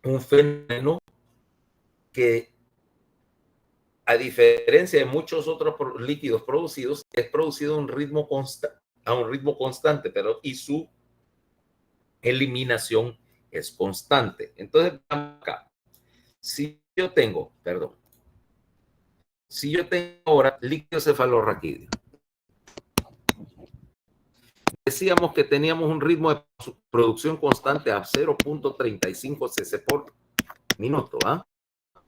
un fenómeno que, a diferencia de muchos otros líquidos producidos, es producido a un ritmo constante, pero y su eliminación es constante. Entonces, acá, si yo tengo ahora líquido cefalorraquídeo, decíamos que teníamos un ritmo de producción constante a 0.35 cc por minuto, ¿ah?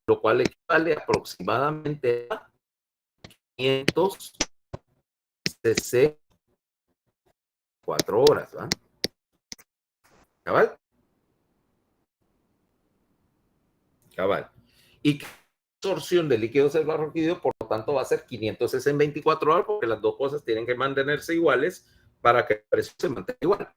Lo cual equivale aproximadamente a 500 cc 4 horas, ¿va? ¿Cabal? Cabal. Y que la absorción de líquido cefalorraquídeo, por lo tanto, va a ser 500 cc en 24 horas, porque las dos cosas tienen que mantenerse iguales para que el precio se mantenga igual.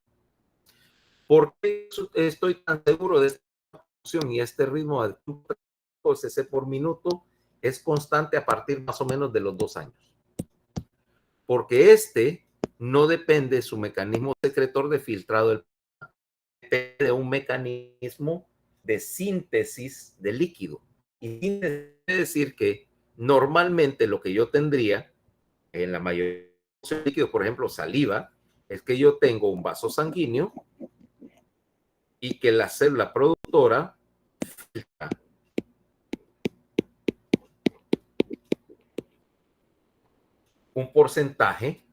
¿Por qué estoy tan seguro de esta absorción y este ritmo de 5 cc por minuto es constante a partir más o menos de los 2 años? Porque este no depende de su mecanismo secretor de filtrado del plasma, depende de un mecanismo de síntesis de líquido. Y quiere decir que normalmente lo que yo tendría en la mayoría de líquidos, por ejemplo, saliva, es que yo tengo un vaso sanguíneo y que la célula productora filtra un porcentaje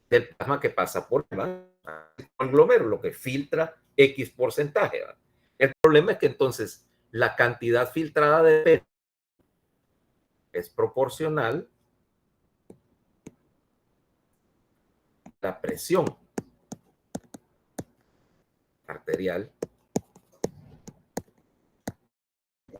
del plasma que pasa por el glomero, lo que filtra X porcentaje. ¿Verdad? El problema es que entonces la cantidad filtrada de pelo es proporcional a la presión arterial. Si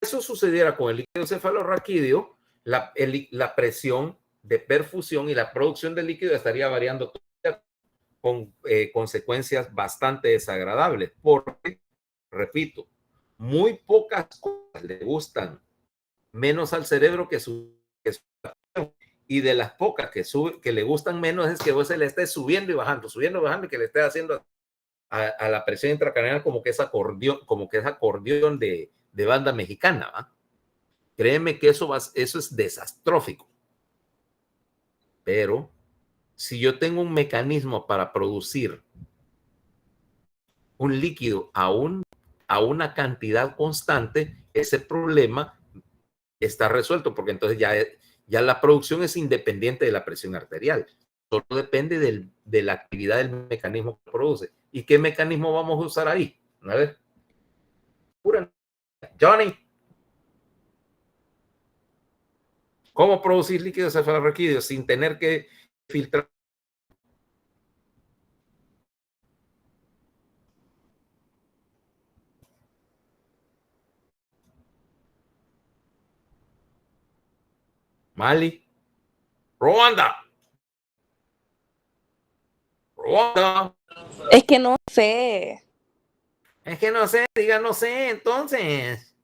eso sucediera con el líquido cefalorraquídeo, la presión de perfusión y la producción de líquido estaría variando con consecuencias bastante desagradables, porque, repito, muy pocas cosas le gustan menos al cerebro que su y de las pocas que le gustan menos es que vos se le esté subiendo y bajando y que le esté haciendo a la presión intracraneal como que es acordeón de banda mexicana, ¿va? Créeme que eso es desastrófico. Pero si yo tengo un mecanismo para producir un líquido a una cantidad constante, ese problema está resuelto, porque entonces ya la producción es independiente de la presión arterial. Solo depende de la actividad del mecanismo que produce. ¿Y qué mecanismo vamos a usar ahí? A ver. Johnny, ¿cómo producir líquido cefalorraquídeo sin tener que filtrar? Mali, Ruanda, Ruanda. Es que no sé. Es que no sé, diga no sé, entonces.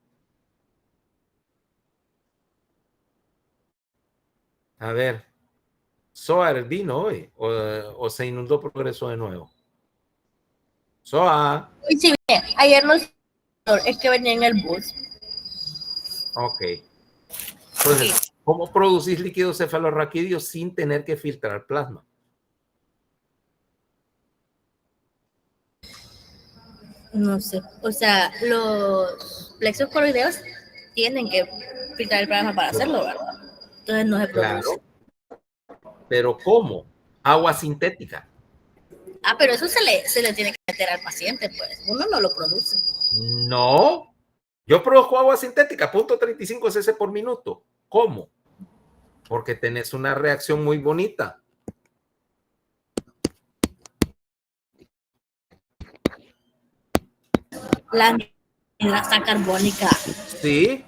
A ver, Soar vino hoy o se inundó Progreso de nuevo. Soa. Hoy sí viene. Ayer no es que venía en el bus. Ok. Entonces, ¿cómo producís líquido cefalorraquídeo sin tener que filtrar plasma? No sé. O sea, los plexos coroideos tienen que filtrar el plasma para hacerlo, ¿verdad? Entonces no se produce. Claro. Pero ¿cómo? Agua sintética. Ah, pero eso se le tiene que meter al paciente, pues. Uno no lo produce. No. Yo produzco agua sintética, 0.35 cc por minuto. ¿Cómo? Porque tenés una reacción muy bonita. La hidrasa carbónica. Sí.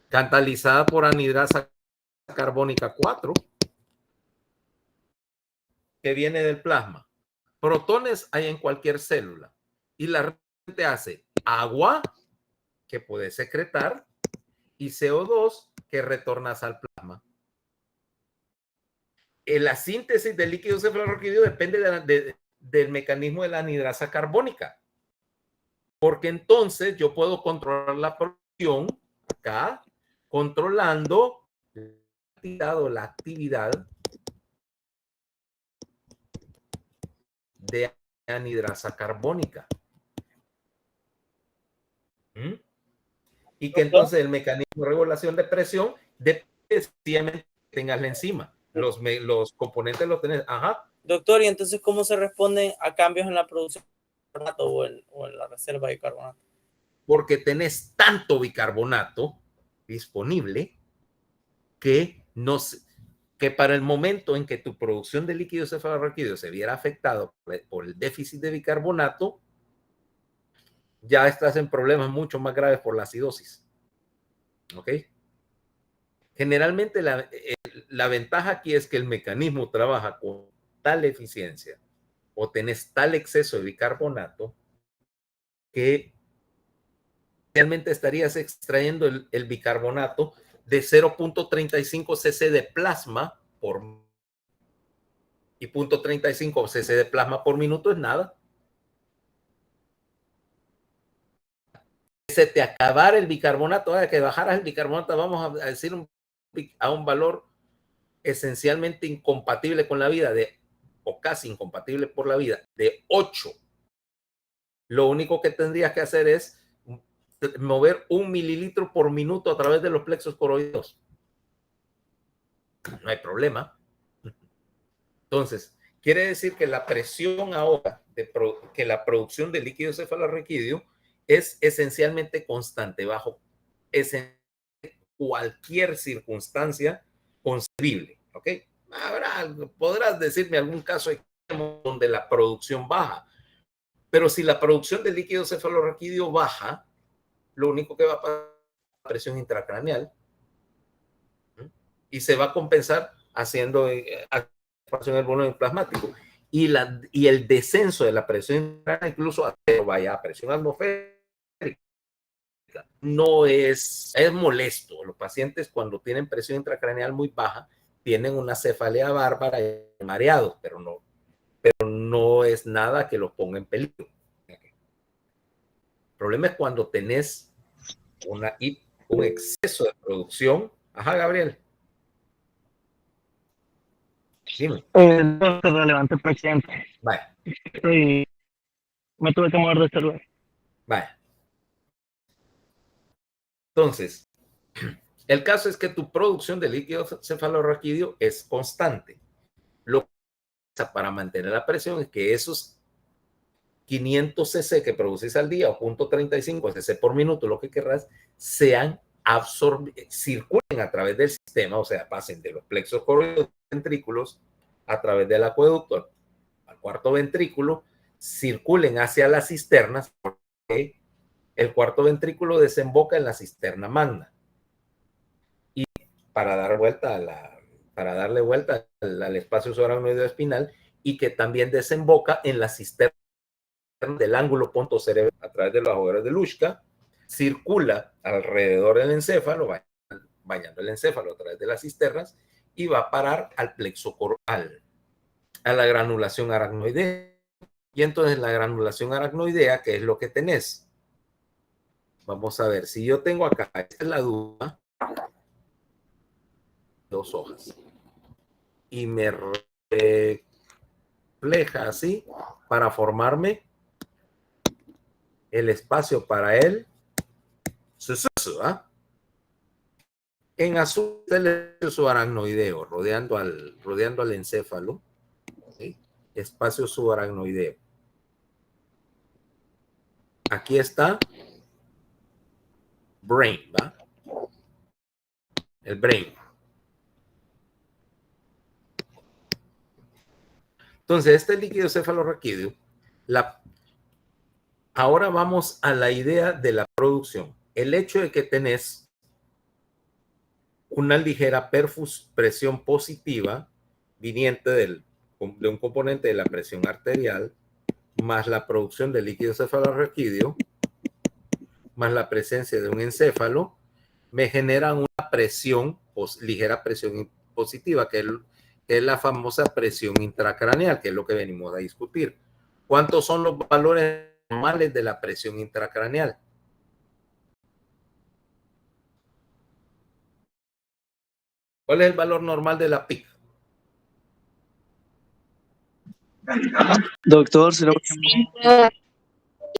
Catalizada por anhidrasa carbónica 4, que viene del plasma. Protones hay en cualquier célula. Y la gente hace agua, que puede secretar, y CO2, que retornas al plasma. La síntesis del líquido cefalorraquídeo depende del mecanismo de la anhidrasa carbónica, porque entonces yo puedo controlar la producción acá, controlando la actividad de anhidrasa carbónica. Y que entonces el mecanismo de regulación de presión depende sencillamente que tengas la enzima. Los componentes los tenés. Ajá. Doctor, ¿y entonces cómo se responde a cambios en la producción de carbonato o en la reserva de carbonato? Porque tenés tanto bicarbonato disponible que, que para el momento en que tu producción de líquido cefalorraquídeo se viera afectado por el déficit de bicarbonato, ya estás en problemas mucho más graves por la acidosis. ¿Ok? Generalmente la ventaja aquí es que el mecanismo trabaja con tal eficiencia o tenés tal exceso de bicarbonato que realmente estarías extrayendo el bicarbonato de 0.35 cc de plasma por y 0.35 cc de plasma por minuto es nada. Se te acabara el bicarbonato, que bajaras el bicarbonato, vamos a decir a un valor esencialmente incompatible con la vida, o casi incompatible por la vida, de 8. Lo único que tendrías que hacer es mover 1 mililitro por minuto a través de los plexos coroideos. No hay problema. Entonces, quiere decir que la presión ahora, que la producción de líquido cefalorraquídeo es esencialmente constante bajo cualquier circunstancia concebible. ¿Ok? Podrás decirme algún caso donde la producción baja, pero si la producción de líquido cefalorraquídeo baja, lo único que va a pasar es la presión intracraneal y se va a compensar haciendo expansión del volumen plasmático y el descenso de la presión intracraneal incluso a presión atmosférica no es molesto. Los pacientes cuando tienen presión intracraneal muy baja tienen una cefalea bárbara y mareados, pero no es nada que los ponga en peligro. El problema es cuando tenés un exceso de producción. Ajá, Gabriel. Dime. No es relevante, presidente. Vaya. Me tuve que mover de este lugar. Vaya. Entonces, el caso es que tu producción de líquido cefalorraquídeo es constante. Lo que pasa para mantener la presión es que esos 500 cc que producís al día o 0.35 cc por minuto, lo que querrás, circulen a través del sistema, o sea, pasen de los plexos coroideos ventrículos a través del acueducto al cuarto ventrículo, circulen hacia las cisternas, porque el cuarto ventrículo desemboca en la cisterna magna. Y para darle vuelta al espacio subaracnoideo espinal, y que también desemboca en la cisterna del ángulo punto cerebral a través de los agujeros de Luschka, circula alrededor del encéfalo, bañando el encéfalo a través de las cisternas y va a parar al plexo coral, a la granulación aracnoidea. Y entonces la granulación aracnoidea, ¿qué es lo que tenés? Vamos a ver, si yo tengo acá, esta es la duda, 2 hojas, y me refleja así para formarme el espacio para él. En azul el subaracnoideo rodeando al encéfalo, ¿sí? Espacio subaracnoideo. Aquí está brain, ¿va? El brain. Entonces, este líquido cefalorraquídeo, ahora vamos a la idea de la producción. El hecho de que tenés una ligera presión positiva viniente de un componente de la presión arterial, más la producción de líquido cefalorraquídeo, más la presencia de un encéfalo, me generan una presión, ligera presión positiva, que es la famosa presión intracraneal, que es lo que venimos a discutir. ¿Cuántos son los valores normales de la presión intracraneal? ¿Cuál es el valor normal de la PIC? Doctor, se lo...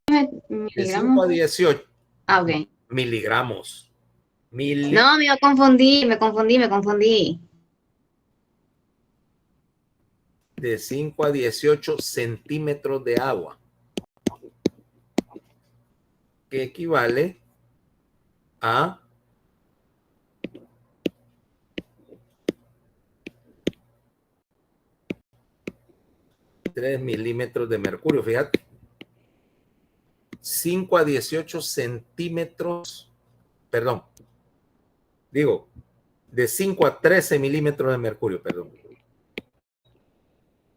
De 5 a 18 Ah, ok. miligramos. No, me confundí. De 5 a 18 centímetros de agua, que equivale a 3 milímetros de mercurio. Fíjate, 5 a 18 centímetros, perdón, digo, de 5 a 13 milímetros de mercurio, perdón.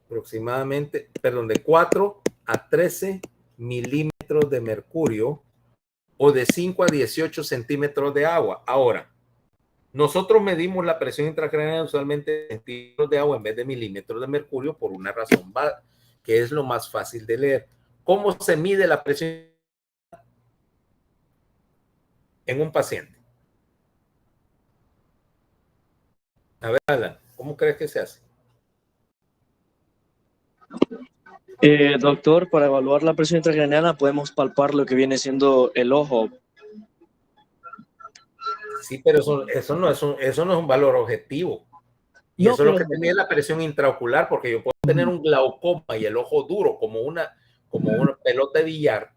Aproximadamente, perdón, de 4 a 13 milímetros de mercurio o de 5 a 18 centímetros de agua. Ahora, nosotros medimos la presión intracraneal usualmente en centímetros de agua en vez de milímetros de mercurio por una razón que es lo más fácil de leer. ¿Cómo se mide la presión en un paciente? A ver, Alan, ¿cómo crees que se hace? Doctor, para evaluar la presión intracraneana podemos palpar lo que viene siendo el ojo. Sí, pero eso no es un valor objetivo. Y No, eso es lo pero- que tenía la presión intraocular, porque yo puedo tener un glaucoma y el ojo duro como una pelota de billar,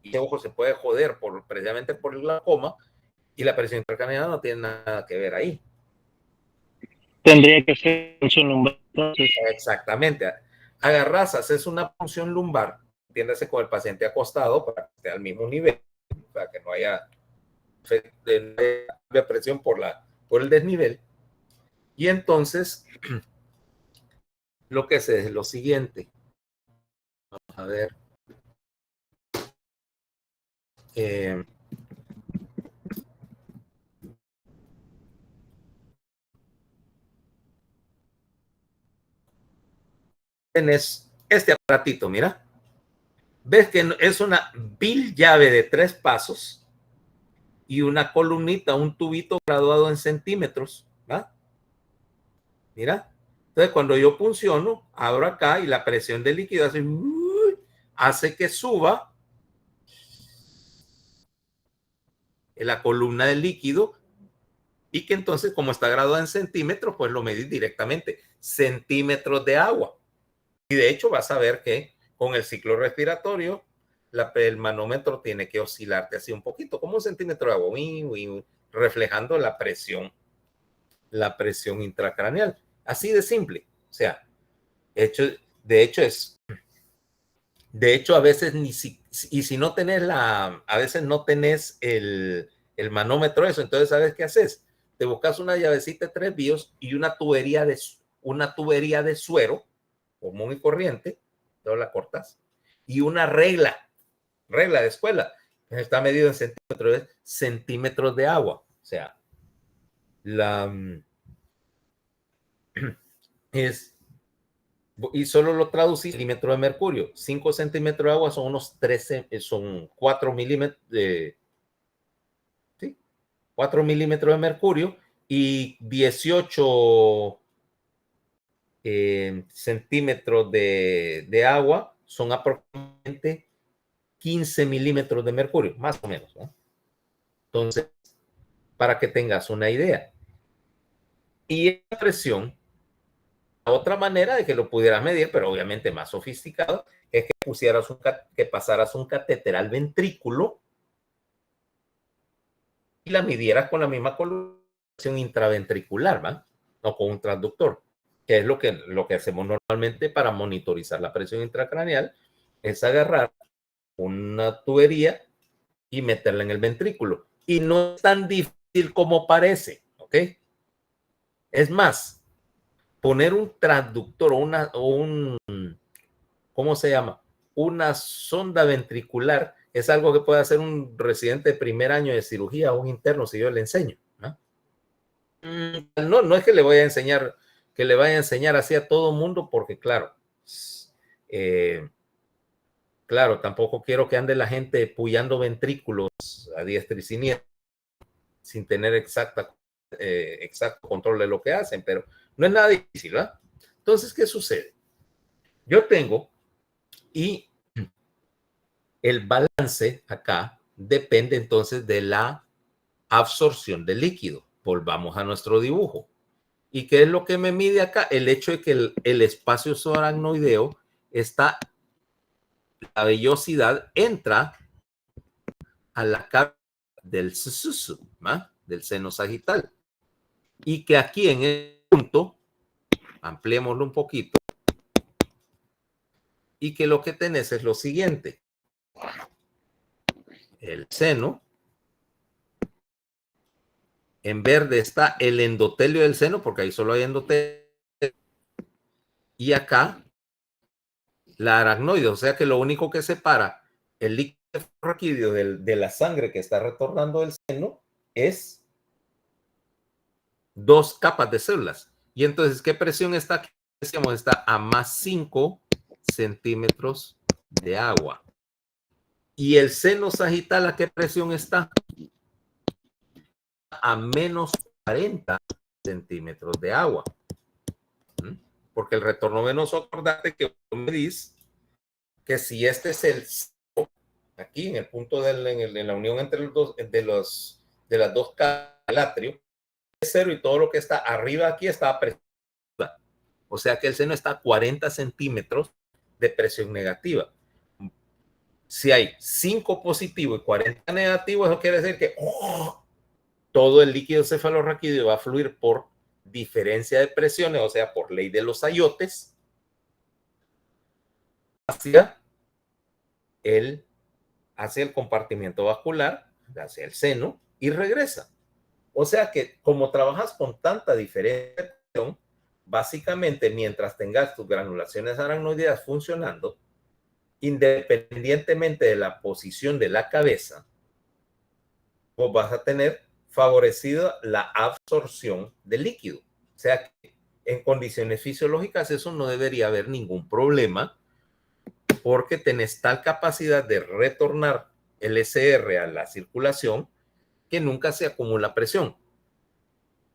y ese ojo se puede joder precisamente por el glaucoma, y la presión intracraneana no tiene nada que ver ahí. Tendría que ser función lumbar. Entonces, Exactamente. Agarras, haces una punción lumbar, entiéndase con el paciente acostado para que esté al mismo nivel, para que no haya presión por el desnivel. Y entonces, lo que se es lo siguiente. Vamos a ver. Tienes este aparatito, mira. Ves que es una vil llave de 3 pasos y una columnita, un tubito graduado en centímetros, ¿va? Mira. Entonces, cuando yo punciono, abro acá y la presión del líquido hace que suba en la columna del líquido y que entonces, como está graduada en centímetros, pues lo medís directamente. Centímetros de agua. Y de hecho vas a ver que con el ciclo respiratorio, el manómetro tiene que oscilarte así un poquito, como un centímetro de agua, reflejando la presión intracraneal. Así de simple. O sea, de hecho a veces y si no tenés a veces no tenés el manómetro eso, entonces ¿sabes qué haces? Te buscas una llavecita de 3 bios y una tubería de suero común y corriente, entonces la cortas, y una regla de escuela, está medido en centímetros de agua, o sea, y solo lo traducí milímetro de mercurio. 5 centímetros de agua son unos 4 milímetros de 4 milímetros de mercurio y 18 centímetros de agua son aproximadamente 15 milímetros de mercurio, más o menos, ¿no? Entonces, para que tengas una idea. Y la presión, otra manera de que lo pudieras medir, pero obviamente más sofisticado, es que pasaras un catéter al ventrículo y la midieras con la misma colocación intraventricular, ¿va? No con un transductor, que es lo que hacemos normalmente para monitorizar la presión intracraneal, es agarrar una tubería y meterla en el ventrículo. Y no es tan difícil como parece, ¿ok? Es más, poner un transductor ¿cómo se llama? Una sonda ventricular es algo que puede hacer un residente de primer año de cirugía o un interno si yo le enseño, ¿no? No es que le vaya a enseñar así a todo mundo, porque claro, Claro, tampoco quiero que ande la gente puyando ventrículos a diestra y siniestra sin tener exacto control de lo que hacen, pero no es nada difícil, ¿verdad? Entonces, ¿qué sucede? Yo tengo, y el balance acá depende entonces de la absorción del líquido. Volvamos a nuestro dibujo. ¿Y qué es lo que me mide acá? El hecho de que el espacio subaracnoideo está, la vellosidad entra a la cabeza del sususu, del seno sagital. Y que aquí en el punto, ampliémoslo un poquito, y que lo que tenés es lo siguiente. El seno, en verde está el endotelio del seno, porque ahí solo hay endotelio, y acá la aracnoide, o sea que lo único que separa el líquido raquídeo de la sangre que está retornando del seno es 2 capas de células. Y entonces, ¿qué presión está aquí? Decíamos, está a más 5 centímetros de agua. ¿Y el seno sagital a qué presión está? A menos 40 centímetros de agua. Porque el retorno venoso, acordate que me dice que si este es el cero, aquí en el punto en la unión entre los dos, de las dos capas del atrio, es cero y todo lo que está arriba aquí está a presión. O sea que el seno está a 40 centímetros de presión negativa. Si hay 5 positivos y 40 negativos, eso quiere decir que todo el líquido cefalorraquídeo va a fluir por diferencia de presiones, o sea, por ley de los ayotes, hacia el compartimiento vascular, hacia el seno, y regresa. O sea que como trabajas con tanta diferencia, básicamente mientras tengas tus granulaciones aracnoideas funcionando, independientemente de la posición de la cabeza, vos vas a tener favorecida la absorción del líquido. O sea que en condiciones fisiológicas eso no debería haber ningún problema porque tenés tal capacidad de retornar el SR a la circulación que nunca se acumula presión.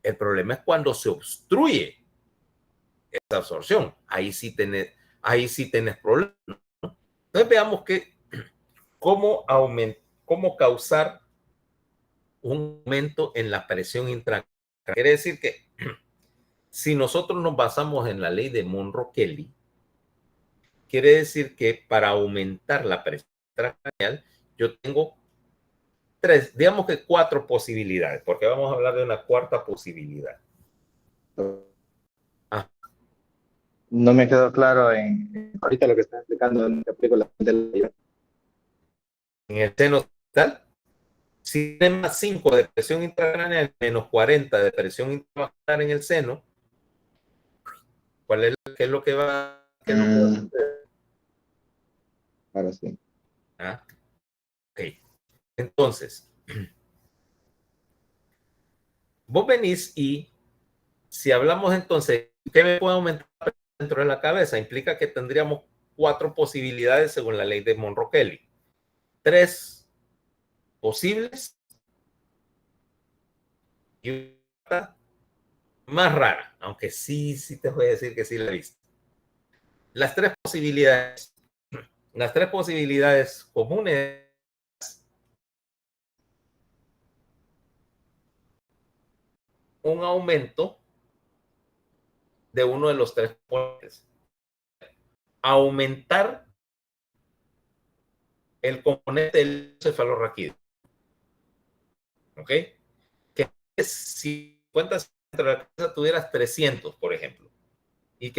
El problema es cuando se obstruye esa absorción. Ahí sí tenés problemas, ¿no? Entonces veamos cómo causar un aumento en la presión intracranial. Quiere decir que si nosotros nos basamos en la ley de Monro-Kelly, quiere decir que para aumentar la presión intracranial, yo tengo 4 posibilidades, porque vamos a hablar de una cuarta posibilidad. No me quedó claro ahorita lo que está explicando en el seno sagital. Si tiene más 5 de presión intracraneal, menos 40 de presión intravascular en el seno, ¿qué es lo que va a hacer? Ahora sí. Ok. Entonces, vos venís y si hablamos entonces, ¿qué me puede aumentar dentro de la cabeza? Implica que tendríamos 4 posibilidades según la ley de Monro-Kelly. 3 posibles y una más rara, aunque sí te voy a decir que sí la he visto. Las 3 posibilidades comunes un aumento de uno de los 3 componentes. Aumentar el componente del cefalorraquídeo. ¿Ok? Que si cuentas entre la cabeza tuvieras 300, por ejemplo. ¿Y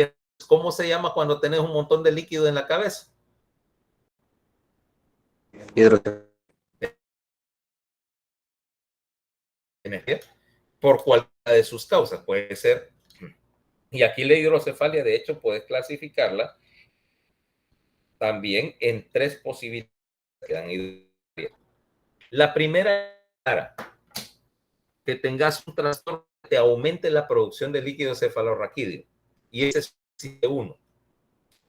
cómo se llama cuando tenés un montón de líquido en la cabeza? Por cualquiera de sus causas. Puede ser, y aquí la hidrocefalia, de hecho, puedes clasificarla también en 3 posibilidades que dan hidrocefalia. La primera es que tengas un trastorno que te aumente la producción de líquido cefalorraquídeo. Y ese es el 1,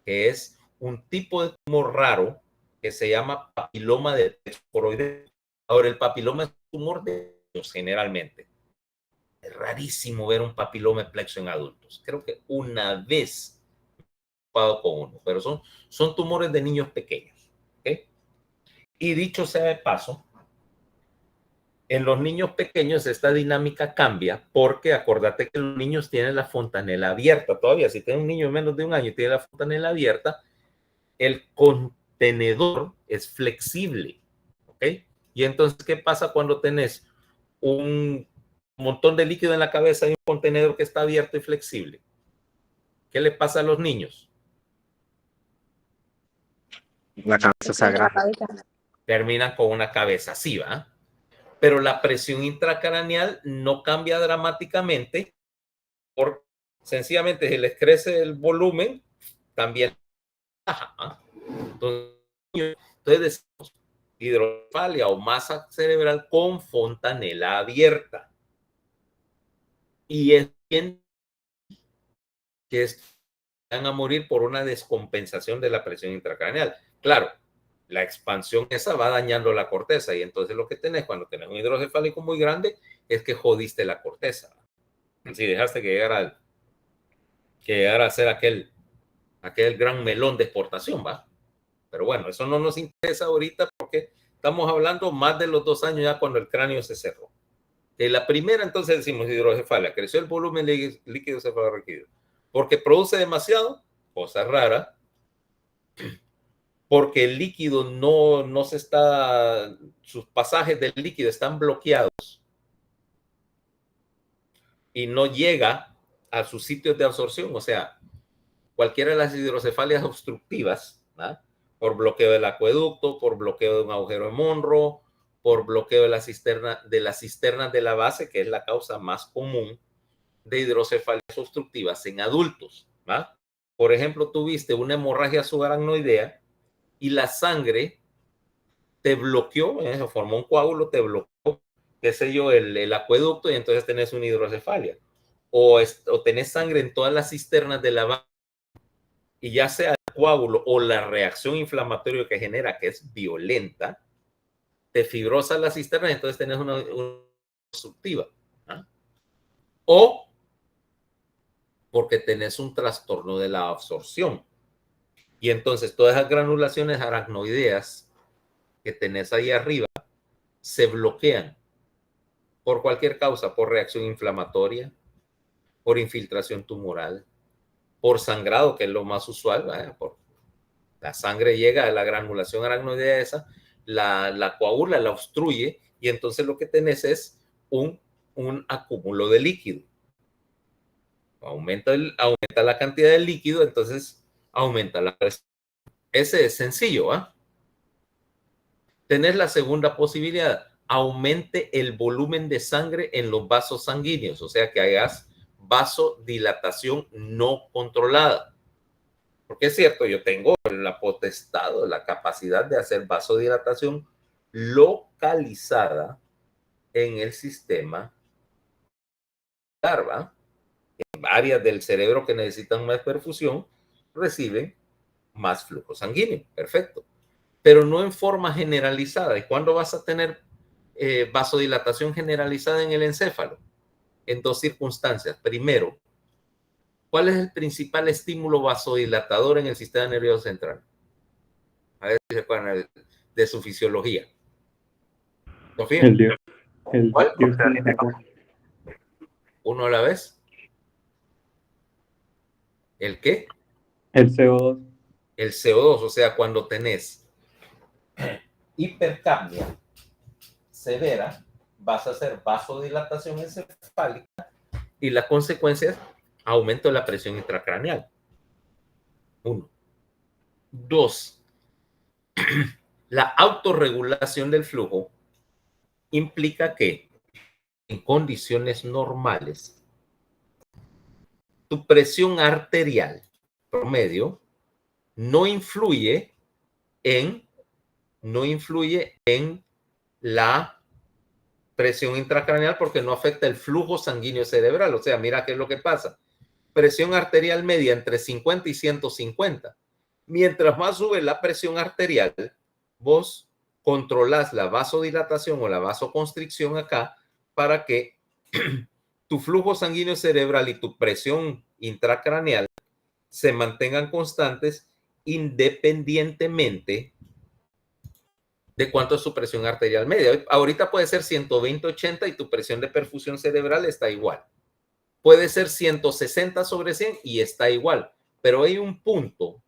que es un tipo de tumor raro que que se llama papiloma del plexo coroideo. Ahora, el papiloma es un tumor de niños generalmente. Es rarísimo ver un papiloma de plexo en adultos. Creo que una vez he ocupado con uno, pero son tumores de niños pequeños. ¿Okay? Y dicho sea de paso, en los niños pequeños esta dinámica cambia porque acordate que los niños tienen la fontanela abierta todavía. Si tiene un niño de menos de un año y tiene la fontanela abierta, el contenedor es flexible. ¿Ok? Y entonces, ¿qué pasa cuando tenés un montón de líquido en la cabeza y un contenedor que está abierto y flexible? ¿Qué le pasa a los niños? La cabeza se agarra. Terminan con una cabeza así, ¿va? Pero la presión intracraneal no cambia dramáticamente porque sencillamente si les crece el volumen, también baja. Entonces decimos hidrocefalia o masa cerebral con fontanela abierta. Y es bien que van a morir por una descompensación de la presión intracraneal. Claro, la expansión esa va dañando la corteza y entonces lo que tenés cuando tenés un hidrocefálico muy grande es que jodiste la corteza. Si dejaste que llegara a ser aquel gran melón de exportación, ¿va? Pero bueno, eso no nos interesa ahorita porque estamos hablando más de los 2 años ya cuando el cráneo se cerró. En la primera entonces decimos hidrocefalia, creció el volumen líquido cefalorraquídeo porque produce demasiado, cosa rara, porque el líquido no se está, sus pasajes del líquido están bloqueados y no llega a sus sitios de absorción, o sea, cualquiera de las hidrocefalias obstructivas, ¿no? Por bloqueo del acueducto, por bloqueo de un agujero de Monroe, por bloqueo de las cisternas de la base, que es la causa más común de hidrocefalias obstructivas en adultos, ¿no? Por ejemplo, tuviste una hemorragia subaracnoidea y la sangre te bloqueó, se formó un coágulo, te bloqueó, qué sé yo, el acueducto y entonces tenés una hidrocefalia. O tenés sangre en todas las cisternas de la base y ya sea el coágulo o la reacción inflamatoria que genera, que es violenta, te fibrosa la cisterna y entonces tenés una obstructiva. ¿Ah? O porque tenés un trastorno de la absorción. Y entonces todas esas granulaciones aracnoideas que tenés ahí arriba se bloquean por cualquier causa, por reacción inflamatoria, por infiltración tumoral, por sangrado, que es lo más usual, ¿verdad? Por la sangre llega a la granulación aracnoidea esa, la coagula, la obstruye y entonces lo que tenés es un acúmulo de líquido. Aumenta la cantidad de líquido, entonces aumenta la presión. Ese es sencillo, ¿ah? Tenés la segunda posibilidad, aumente el volumen de sangre en los vasos sanguíneos, o sea que hagas vasodilatación no controlada. Porque es cierto, yo tengo la potestad o la capacidad de hacer vasodilatación localizada en el sistema larva. En áreas del cerebro que necesitan más perfusión, reciben más flujo sanguíneo. Perfecto. Pero no en forma generalizada. ¿Y cuándo vas a tener vasodilatación generalizada en el encéfalo? En 2 circunstancias. Primero, ¿cuál es el principal estímulo vasodilatador en el sistema nervioso central? A ver si se acuerdan de su fisiología. ¿Sofía? ¿Cuál? ¿Uno a la vez? ¿El qué? El CO2. El CO2, o sea, cuando tenés hipercapnia severa, vas a hacer vasodilatación encefálica y la consecuencia es aumento de la presión intracraneal. 1. 2. La autorregulación del flujo implica que en condiciones normales tu presión arterial promedio no influye en la presión intracraneal porque no afecta el flujo sanguíneo cerebral. O sea, mira qué es lo que pasa. Presión arterial media entre 50 y 150. Mientras más sube la presión arterial, vos controlás la vasodilatación o la vasoconstricción acá para que tu flujo sanguíneo cerebral y tu presión intracraneal se mantengan constantes independientemente de cuánto es su presión arterial media. Ahorita puede ser 120/80 y tu presión de perfusión cerebral está igual. Puede ser 160/100 y está igual, pero hay un punto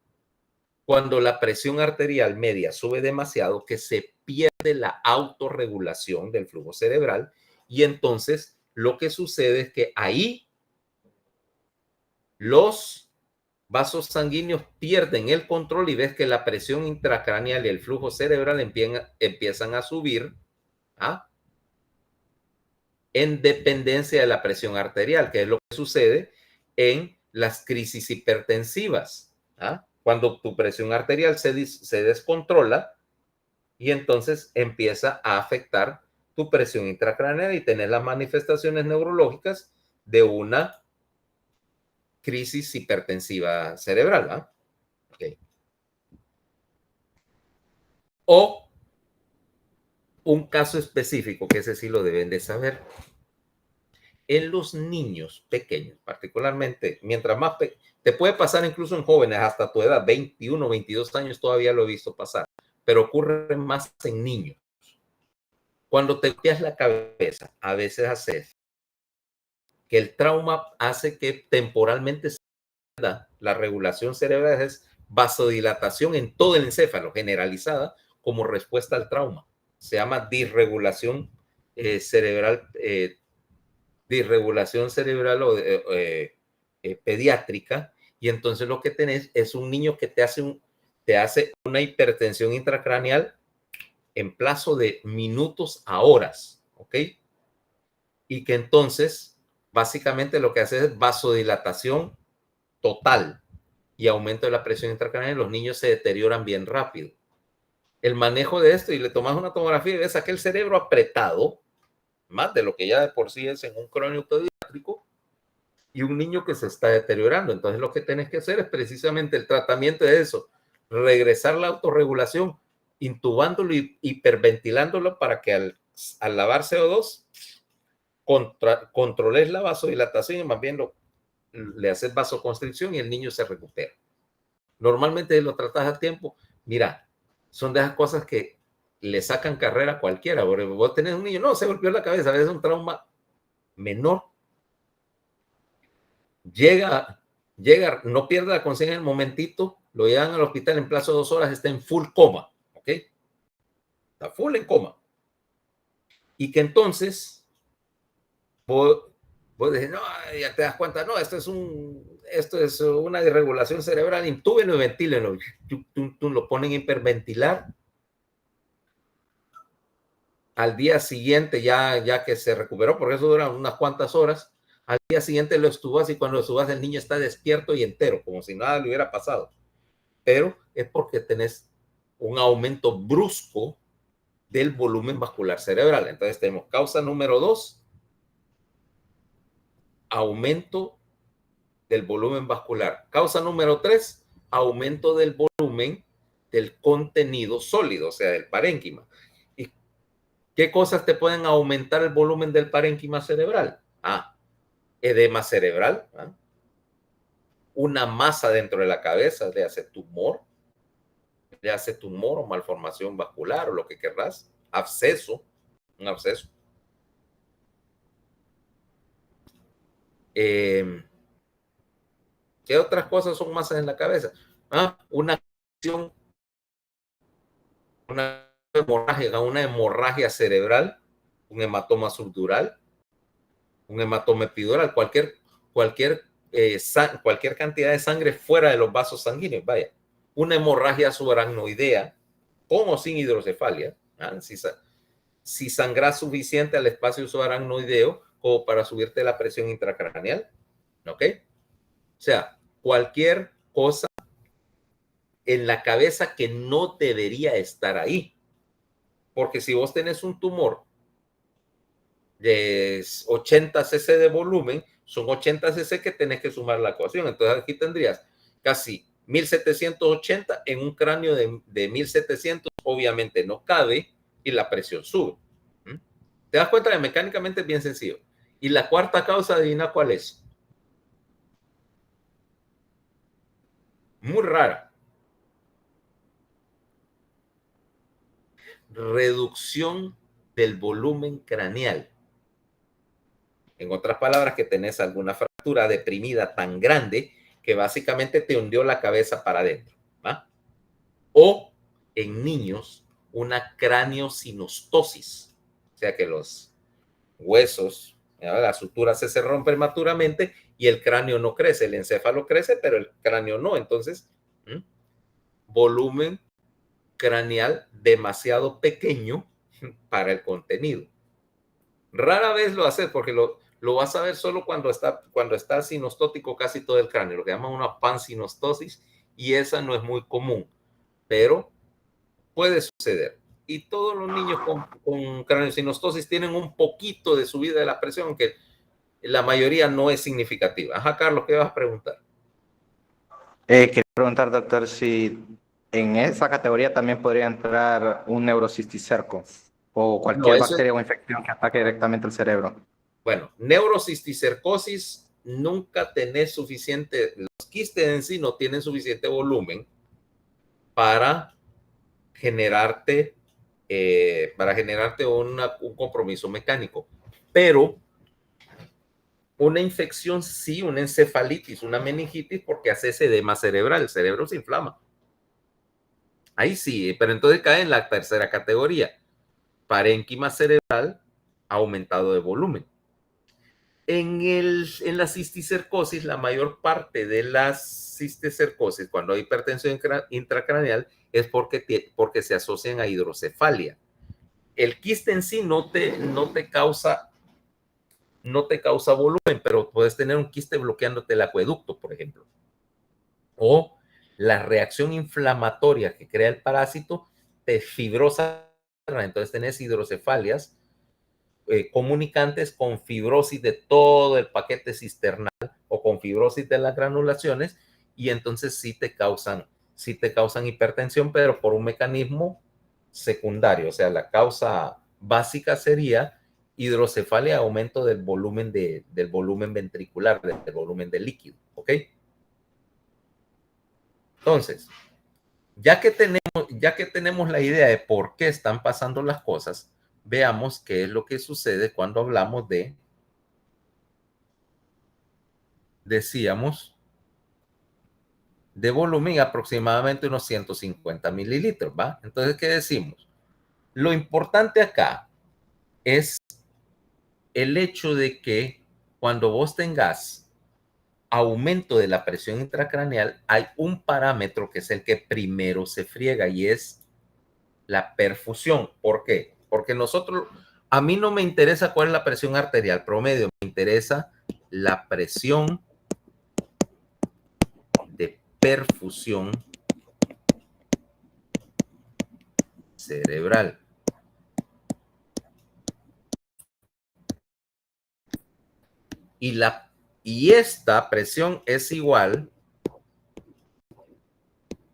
cuando la presión arterial media sube demasiado que se pierde la autorregulación del flujo cerebral y entonces lo que sucede es que ahí los vasos sanguíneos pierden el control y ves que la presión intracraneal y el flujo cerebral empiezan a subir en dependencia de la presión arterial, que es lo que sucede en las crisis hipertensivas. Cuando tu presión arterial se descontrola y entonces empieza a afectar tu presión intracraneal y tener las manifestaciones neurológicas de una crisis hipertensiva cerebral. Okay. O un caso específico, que ese sí lo deben de saber. En los niños pequeños, particularmente, mientras más te puede pasar incluso en jóvenes hasta tu edad, 21, 22 años, todavía lo he visto pasar, pero ocurre más en niños. Cuando te golpeas la cabeza, a veces haces que el trauma hace que temporalmente se pierda la regulación cerebral, es vasodilatación en todo el encéfalo, generalizada como respuesta al trauma. Se llama disregulación cerebral, disregulación cerebral o pediátrica, y entonces lo que tenés es un niño que te hace una hipertensión intracraneal en plazo de minutos a horas, ¿ok? Y que entonces básicamente lo que hace es vasodilatación total y aumento de la presión intracraneal. Los niños se deterioran bien rápido. El manejo de esto, y le tomas una tomografía y ves aquel cerebro apretado, más de lo que ya de por sí es en un crónico pediátrico, y un niño que se está deteriorando. Entonces lo que tenés que hacer es precisamente el tratamiento de eso, regresar la autorregulación, intubándolo y hiperventilándolo para que al lavar CO2 controles la vasodilatación y más bien le haces vasoconstricción y el niño se recupera. Normalmente lo tratas a tiempo. Mira, son de esas cosas que le sacan carrera a cualquiera. Porque vos tenés un niño, no, se golpeó la cabeza, a veces es un trauma menor. Llega, no pierde la conciencia en el momentito, lo llevan al hospital en plazo de 2 horas, está en full coma, ¿ok? Está full en coma. Y que entonces vos decís, no, ya te das cuenta, no, esto es una disregulación cerebral, intúbenlo y ventílenlo. Lo ponen a hiperventilar. Al día siguiente, ya que se recuperó, porque eso dura unas cuantas horas, al día siguiente lo estubas y cuando lo estubas el niño está despierto y entero, como si nada le hubiera pasado. Pero es porque tenés un aumento brusco del volumen vascular cerebral. Entonces tenemos causa número 2, aumento del volumen vascular. Causa número 3, aumento del volumen del contenido sólido, o sea, del parénquima. ¿Y qué cosas te pueden aumentar el volumen del parénquima cerebral? Edema cerebral, una masa dentro de la cabeza, le hace tumor o malformación vascular o lo que querrás, un absceso. ¿Qué otras cosas son masas en la cabeza? Una hemorragia cerebral, un hematoma subdural, un hematoma epidural, cualquier cantidad de sangre fuera de los vasos sanguíneos, vaya. Una hemorragia subaracnoidea, con o sin hidrocefalia, si sangras suficiente al espacio subaracnoideo como para subirte la presión intracraneal, ¿ok? O sea, cualquier cosa en la cabeza que no debería estar ahí. Porque si vos tenés un tumor de 80 cc de volumen, son 80 cc que tenés que sumar la ecuación. Entonces aquí tendrías casi 1780 en un cráneo de 1700 obviamente no cabe y la presión sube. ¿Te das cuenta que mecánicamente es bien sencillo? Y la cuarta causa, adivina cuál es. Muy rara. Reducción del volumen craneal. En otras palabras, que tenés alguna fractura deprimida tan grande que básicamente te hundió la cabeza para adentro, ¿va? O en niños, una craniosinostosis, o sea que los huesos, las suturas se rompen prematuramente y el cráneo no crece, el encéfalo crece, pero el cráneo no. Entonces, volumen craneal demasiado pequeño para el contenido. Rara vez lo haces porque lo vas a ver solo cuando está sinostótico casi todo el cráneo, lo que llaman una pansinostosis, y esa no es muy común, pero puede suceder. Y todos los niños con craniosinostosis tienen un poquito de subida de la presión, aunque la mayoría no es significativa. Ajá, Carlos, ¿qué vas a preguntar? Quería preguntar, doctor, si en esa categoría también podría entrar un neurocisticerco o cualquier bacteria o infección que ataque directamente el cerebro. Bueno, neurocisticercosis nunca tenés suficiente, los quistes en sí no tienen suficiente volumen para generarte un compromiso mecánico. Pero una infección sí, una encefalitis, una meningitis, porque hace ese edema cerebral, el cerebro se inflama. Ahí sí, pero entonces cae en la tercera categoría. Parénquima cerebral aumentado de volumen. En la cisticercosis, la mayor parte de las cisticercosis, cuando hay hipertensión intracraneal, es porque se asocian a hidrocefalia. El quiste en sí no te causa volumen, pero puedes tener un quiste bloqueándote el acueducto, por ejemplo. O la reacción inflamatoria que crea el parásito te fibrosa, entonces tenés hidrocefalias comunicantes con fibrosis de todo el paquete cisternal o con fibrosis de las granulaciones, y entonces sí te causan hipertensión, pero por un mecanismo secundario. O sea, la causa básica sería hidrocefalia, aumento del volumen ventricular, del volumen de líquido, ¿ok? Entonces, ya que tenemos la idea de por qué están pasando las cosas, veamos qué es lo que sucede cuando hablamos decíamos, de volumen aproximadamente unos 150 mililitros, ¿va? Entonces, ¿qué decimos? Lo importante acá es el hecho de que cuando vos tengas aumento de la presión intracraneal, hay un parámetro que es el que primero se friega y es la perfusión. ¿Por qué? Porque a mí no me interesa cuál es la presión arterial promedio, me interesa la presión de perfusión cerebral. Y esta presión es igual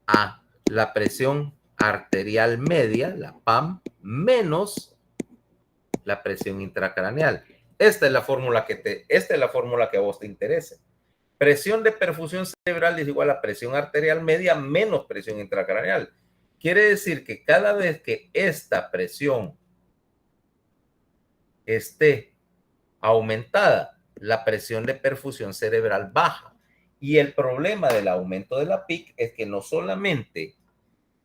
a la presión arterial media, la PAM, menos la presión intracraneal. Esta es la fórmula que a vos te interesa. Presión de perfusión cerebral es igual a presión arterial media menos presión intracraneal. Quiere decir que cada vez que esta presión esté aumentada, la presión de perfusión cerebral baja. Y el problema del aumento de la PIC es que no solamente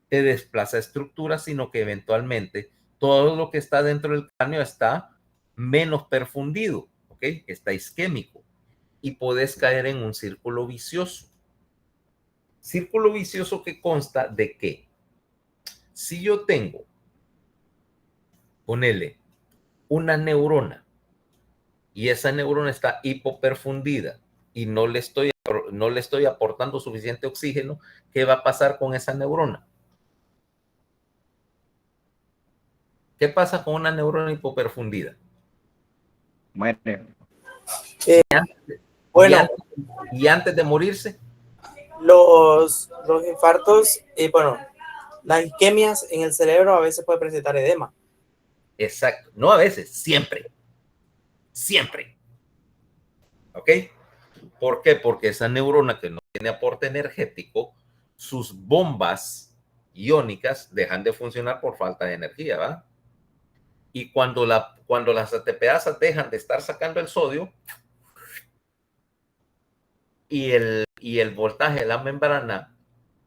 te desplaza estructuras, sino que eventualmente todo lo que está dentro del cráneo está menos perfundido, ¿ok? Está isquémico y puedes caer en un círculo vicioso. Círculo vicioso que consta de que si yo tengo, ponele, una neurona y esa neurona está hipoperfundida y no le estoy aportando suficiente oxígeno, ¿qué va a pasar con esa neurona? ¿Qué pasa con una neurona hipoperfundida? Muere. Bueno, y antes de morirse, los infartos, bueno, las isquemias en el cerebro a veces puede presentar edema. Exacto. No a veces, siempre. Siempre. ¿Ok? ¿Por qué? Porque esa neurona que no tiene aporte energético, sus bombas iónicas dejan de funcionar por falta de energía, ¿va? Y cuando las ATPasas dejan de estar sacando el sodio y el voltaje de la membrana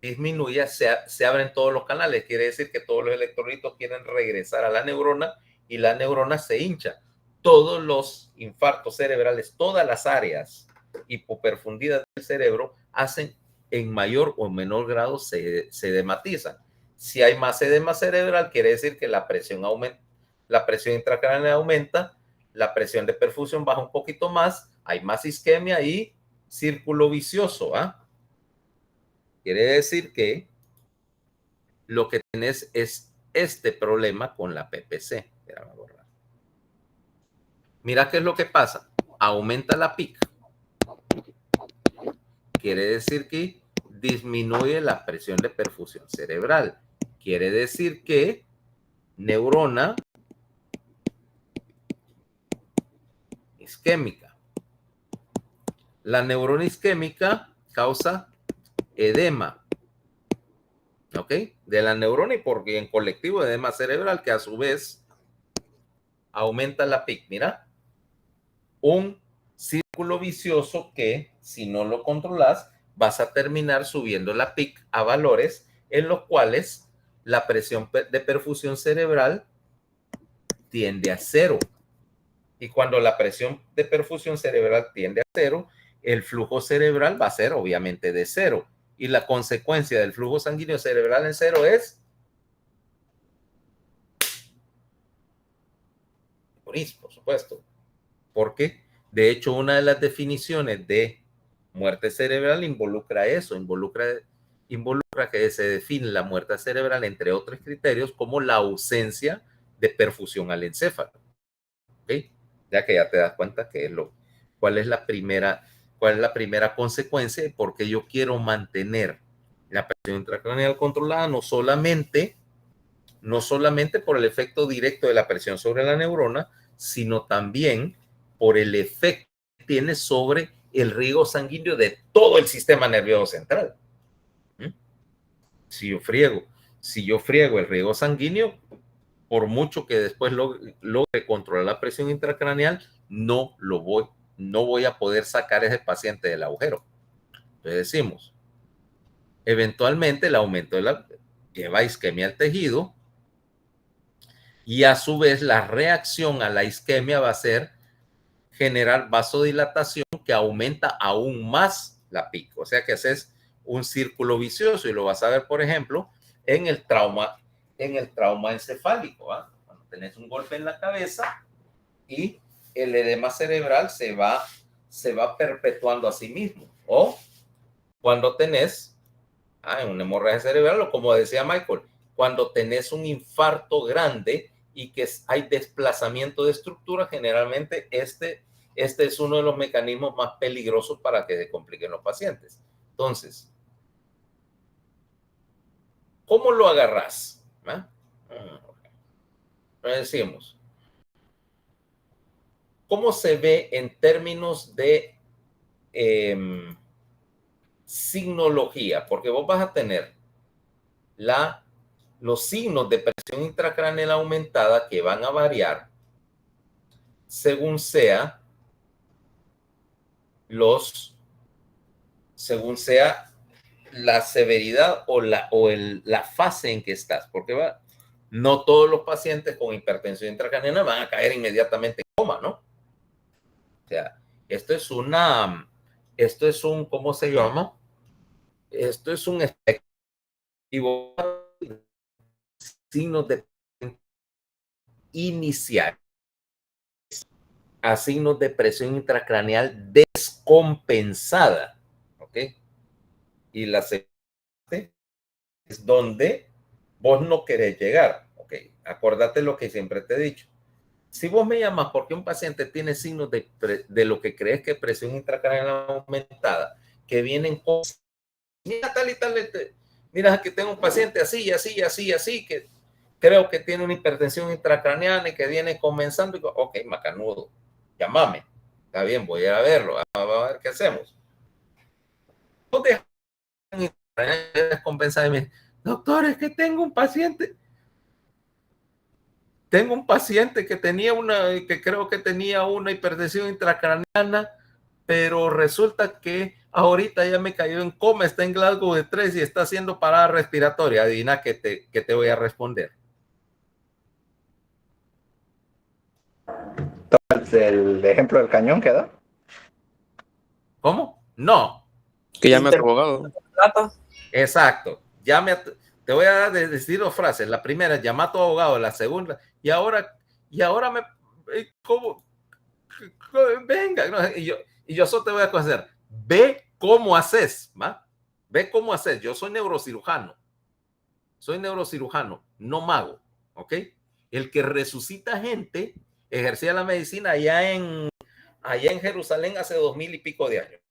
disminuye, se abren todos los canales. Quiere decir que todos los electrolitos quieren regresar a la neurona y la neurona se hincha. Todos los infartos cerebrales, todas las áreas hipoperfundidas del cerebro hacen en mayor o menor grado se edematizan. Si hay más edema cerebral, quiere decir que la presión aumenta, la presión intracraneal aumenta, la presión de perfusión baja un poquito más, hay más isquemia y círculo vicioso. ¿Ah? Quiere decir que lo que tenés es este problema con la PPC. Mira qué es lo que pasa. Aumenta la PIC. Quiere decir que disminuye la presión de perfusión cerebral. Quiere decir que neurona isquémica. La neurona isquémica causa edema, ¿ok? De la neurona y porque en colectivo edema cerebral que a su vez aumenta la PIC. Mira, un círculo vicioso que si no lo controlas vas a terminar subiendo la PIC a valores en los cuales la presión de perfusión cerebral tiende a cero. Y cuando la presión de perfusión cerebral tiende a cero, el flujo cerebral va a ser obviamente de cero. Y la consecuencia del flujo sanguíneo cerebral en cero es morir, por supuesto. Porque, de hecho, una de las definiciones de muerte cerebral involucra eso, involucra que se define la muerte cerebral, entre otros criterios, como la ausencia de perfusión al encéfalo. ¿Okay? Ya que ya te das cuenta que cuál es la primera consecuencia y por qué yo quiero mantener la presión intracraneal controlada, no solamente por el efecto directo de la presión sobre la neurona, sino también por el efecto que tiene sobre el riego sanguíneo de todo el sistema nervioso central. Si yo friego el riego sanguíneo, por mucho que después logre controlar la presión intracraneal, no voy a poder sacar a ese paciente del agujero. Entonces decimos, eventualmente el aumento lleva isquemia al tejido y a su vez la reacción a la isquemia va a ser generar vasodilatación que aumenta aún más la PIC. O sea que haces un círculo vicioso y lo vas a ver, por ejemplo, en el trauma encefálico. ¿Eh? Cuando tenés un golpe en la cabeza y el edema cerebral se va perpetuando a sí mismo. O cuando tenés una hemorragia cerebral, o como decía Michael, cuando tenés un infarto grande y que hay desplazamiento de estructura, generalmente este es uno de los mecanismos más peligrosos para que se compliquen los pacientes. Entonces, ¿cómo lo agarrás? Decimos, ¿cómo se ve en términos de signología? Porque vos vas a tener los signos de presión intracraneal aumentada que van a variar según sea la severidad o la fase en que estás, porque no todos los pacientes con hipertensión intracraneal van a caer inmediatamente en coma, ¿no? O sea, esto es un, ¿cómo se llama? Esto es un efecto signos de inicial a signos de presión intracraneal descompensada, ¿ok? Y la segunda es donde vos no querés llegar, ¿ok? Acordate lo que siempre te he dicho. Si vos me llamas porque un paciente tiene signos de lo que crees que es presión intracraneal aumentada, que vienen con mira tal y tal, mira que tengo un paciente así, así, así, así, que creo que tiene una hipertensión intracraneana y que viene comenzando. Y digo, ok, macanudo, llámame. Está bien, voy a ir a verlo, a ver qué hacemos. No dejan descompensar y me dicen, doctor, es que tengo un paciente que tenía que creo que tenía una hipertensión intracraneana, pero resulta que ahorita ya me cayó en coma, está en Glasgow de 3 y está haciendo parada respiratoria. Adivina qué te voy a responder. ¿El ejemplo del cañón queda? ¿Cómo? No. Que llame a tu abogado. Exacto. Te voy a decir dos frases. La primera, llama a tu abogado. La segunda, y ahora me... ¿Cómo? Venga. No, y yo solo te voy a hacer. Ve cómo haces, ¿va? Ve cómo haces. Yo soy neurocirujano. No mago, ¿ok? El que resucita gente ejercía la medicina allá en Jerusalén hace 2000 y pico de años.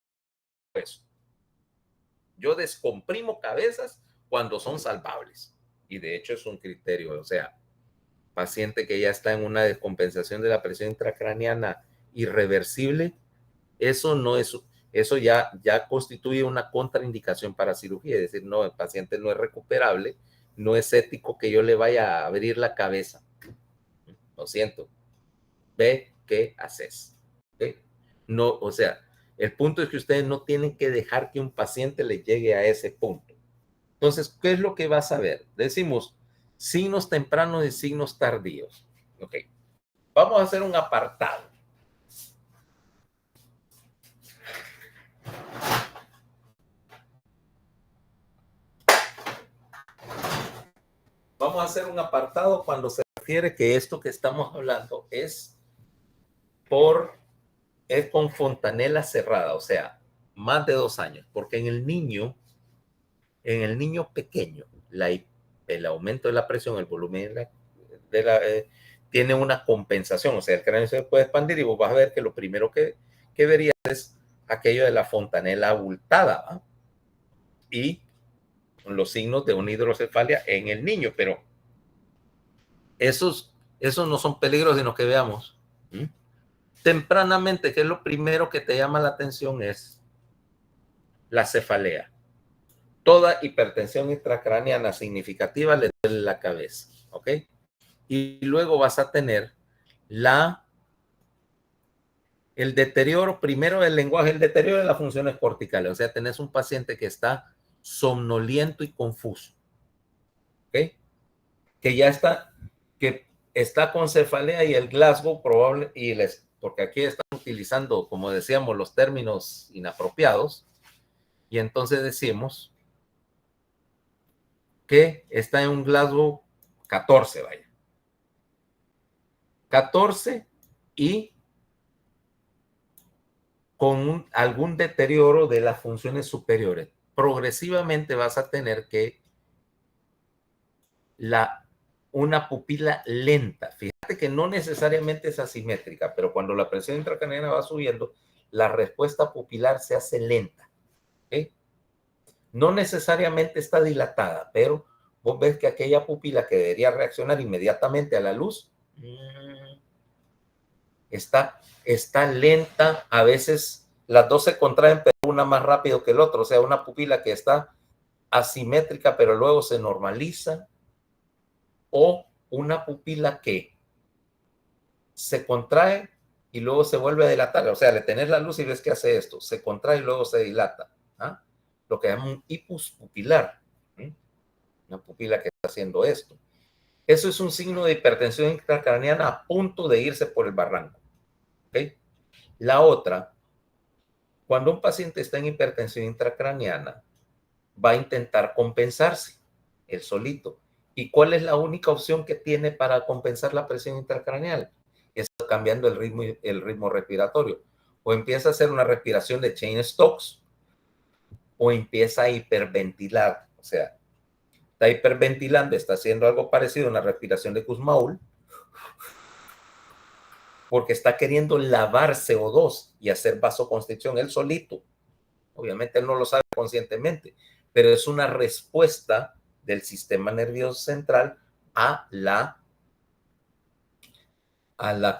Eso. Yo descomprimo cabezas cuando son salvables. Y de hecho es un criterio, o sea, paciente que ya está en una descompensación de la presión intracraneana irreversible, eso ya constituye una contraindicación para cirugía. Es decir, no, el paciente no es recuperable, no es ético que yo le vaya a abrir la cabeza. Lo siento. Ve qué haces. ¿Okay? No, o sea, el punto es que ustedes no tienen que dejar que un paciente le llegue a ese punto. Entonces, ¿qué es lo que vas a ver? Decimos signos tempranos y signos tardíos. Ok. Vamos a hacer un apartado. Vamos a hacer un apartado cuando se refiere que esto que estamos hablando es con fontanela cerrada, o sea, más de 2 años, porque en el niño pequeño, el aumento de la presión, el volumen tiene una compensación, o sea, el cráneo se puede expandir y vos vas a ver que lo primero que verías es aquello de la fontanela abultada, ¿va? Y los signos de una hidrocefalia en el niño, pero esos no son peligros, sino que veamos. Tempranamente, ¿qué es lo primero que te llama la atención? Es la cefalea. Toda hipertensión intracraneana significativa le duele la cabeza, ¿ok? Y luego vas a tener el deterioro, primero del lenguaje, el deterioro de las funciones corticales, o sea, tenés un paciente que está somnoliento y confuso, ¿ok? Que está con cefalea y el Glasgow probable, porque aquí están utilizando, como decíamos, los términos inapropiados, y entonces decimos que está en un Glasgow 14, vaya. 14 y con algún deterioro de las funciones superiores. Progresivamente vas a tener que una pupila lenta. Fíjate que no necesariamente es asimétrica, pero cuando la presión intracraneana va subiendo, la respuesta pupilar se hace lenta. ¿Okay? No necesariamente está dilatada, pero vos ves que aquella pupila que debería reaccionar inmediatamente a la luz está lenta. A veces las dos se contraen, pero una más rápido que el otro. O sea, una pupila que está asimétrica, pero luego se normaliza. O una pupila que se contrae y luego se vuelve a dilatar. O sea, le tenés la luz y ves que hace esto. Se contrae y luego se dilata. ¿Ah? Lo que llaman un hipus pupilar. Una pupila que está haciendo esto. Eso es un signo de hipertensión intracraneana a punto de irse por el barranco. ¿Okay? La otra, cuando un paciente está en hipertensión intracraneana, va a intentar compensarse él solito. ¿Y cuál es la única opción que tiene para compensar la presión intracraneal? Es cambiando el ritmo respiratorio. O empieza a hacer una respiración de Cheyne-Stokes o empieza a hiperventilar. O sea, está hiperventilando, está haciendo algo parecido a una respiración de Kussmaul porque está queriendo lavar CO2 y hacer vasoconstricción él solito. Obviamente él no lo sabe conscientemente, pero es una respuesta del sistema nervioso central a la,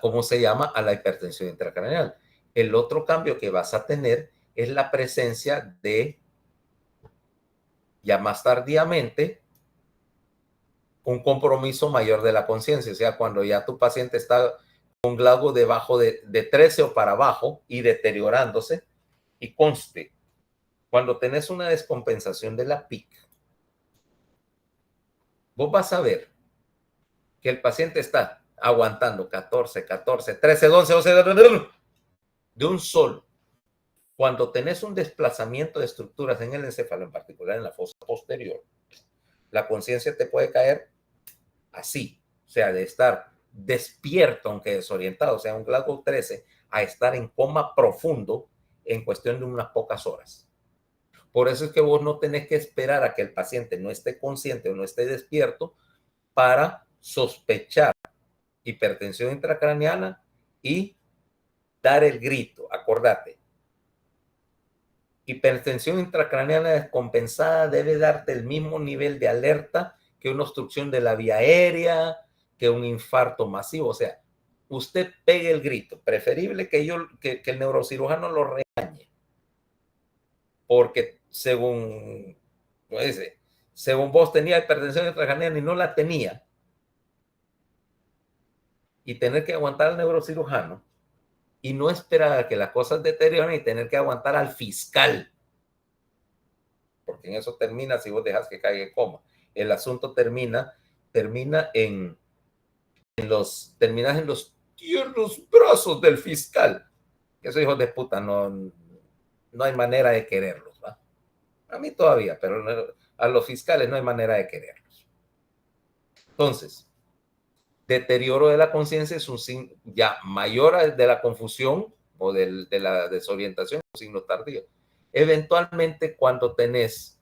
¿cómo se llama? A la hipertensión intracraneal. El otro cambio que vas a tener es la presencia de, ya más tardíamente, un compromiso mayor de la conciencia. O sea, cuando ya tu paciente está con GLACO debajo de 13 o para abajo y deteriorándose, y conste, cuando tenés una descompensación de la PIC, vos vas a ver que el paciente está aguantando 14, 13, 12, 12, de un solo. Cuando tenés un desplazamiento de estructuras en el encéfalo, en particular en la fosa posterior, la conciencia te puede caer así, o sea, de estar despierto, aunque desorientado, o sea, un GLACO 13, a estar en coma profundo en cuestión de unas pocas horas. Por eso es que vos no tenés que esperar a que el paciente no esté consciente o no esté despierto para sospechar hipertensión intracraneana y dar el grito. Acordate, hipertensión intracraneana descompensada debe darte el mismo nivel de alerta que una obstrucción de la vía aérea, que un infarto masivo. O sea, usted pegue el grito. Preferible que el neurocirujano lo regañe. Porque según vos tenía hipertensión intracraneana y no la tenía, y tener que aguantar al neurocirujano y no esperar a que las cosas deterioren y tener que aguantar al fiscal, porque en eso termina si vos dejas que caiga en coma. El asunto terminas en los tiernos brazos del fiscal. Esos hijos de puta no hay manera de quererlos, ¿va? A mí todavía, pero a los fiscales no hay manera de quererlos. Entonces, deterioro de la conciencia es un signo ya mayor de la confusión o de la desorientación, un signo tardío. Eventualmente, cuando tenés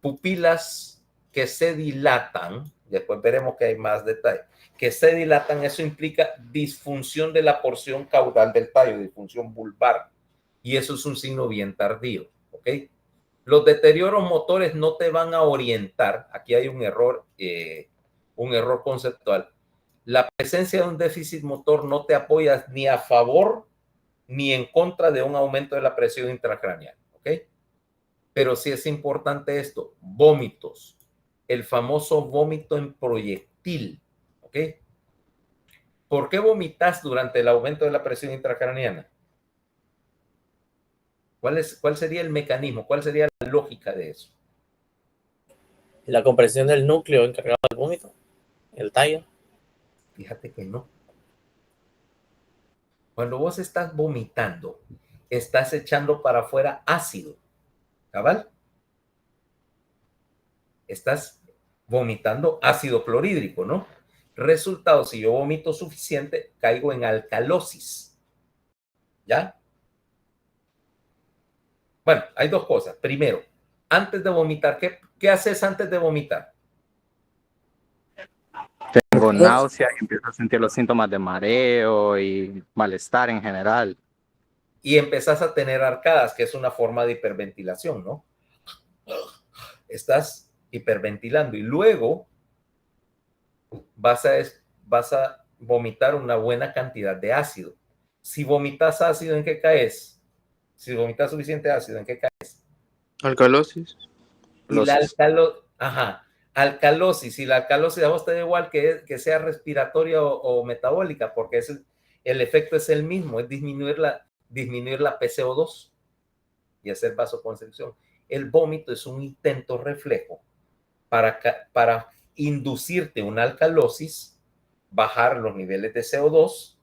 pupilas que se dilatan, después veremos que hay más detalles, que se dilatan, eso implica disfunción de la porción caudal del tallo, disfunción vulvar, y eso es un signo bien tardío, ¿ok? Los deterioros motores no te van a orientar, aquí hay un error conceptual. La presencia de un déficit motor no te apoya ni a favor ni en contra de un aumento de la presión intracraneal, ¿ok? Pero sí es importante esto, vómitos, el famoso vómito en proyectil, ¿ok? ¿Por qué vomitas durante el aumento de la presión intracraneana? ¿Cuál sería el mecanismo? ¿Cuál sería la lógica de eso? La compresión del núcleo encargado del vómito, el tallo. Fíjate que no. Cuando vos estás vomitando, estás echando para afuera ácido, ¿cabal? Estás vomitando ácido clorhídrico, ¿no? Resultado, si yo vomito suficiente, caigo en alcalosis. ¿Ya? Bueno, hay dos cosas. Primero, antes de vomitar, ¿qué haces antes de vomitar? Tengo náusea y empiezo a sentir los síntomas de mareo y malestar en general. Y empezás a tener arcadas, que es una forma de hiperventilación, ¿no? Estás hiperventilando y luego vas a vomitar una buena cantidad de ácido. Si vomitas ácido, ¿en qué caes? Si vomitas suficiente ácido, ¿en qué caes? Alcalosis. Y la alcalosis. Y la alcalosis a vos te da igual que sea respiratoria o metabólica, porque el efecto es el mismo, es disminuir la PCO2 y hacer vasoconstricción. El vómito es un intento reflejo para inducirte una alcalosis, bajar los niveles de CO2,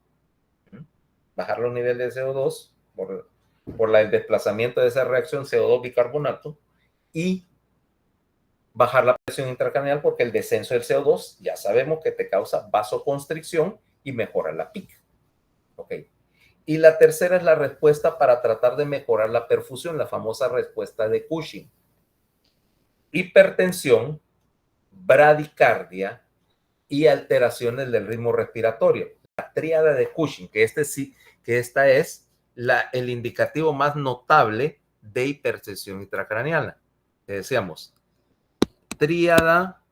por el desplazamiento de esa reacción CO2-bicarbonato y bajar la presión intracraneal porque el descenso del CO2 ya sabemos que te causa vasoconstricción y mejora la PIC. ¿Ok? Y la tercera es la respuesta para tratar de mejorar la perfusión, la famosa respuesta de Cushing. Hipertensión, bradicardia y alteraciones del ritmo respiratorio. La tríada de Cushing, que esta es el indicativo más notable de hipertensión intracraneana. decíamos, tríada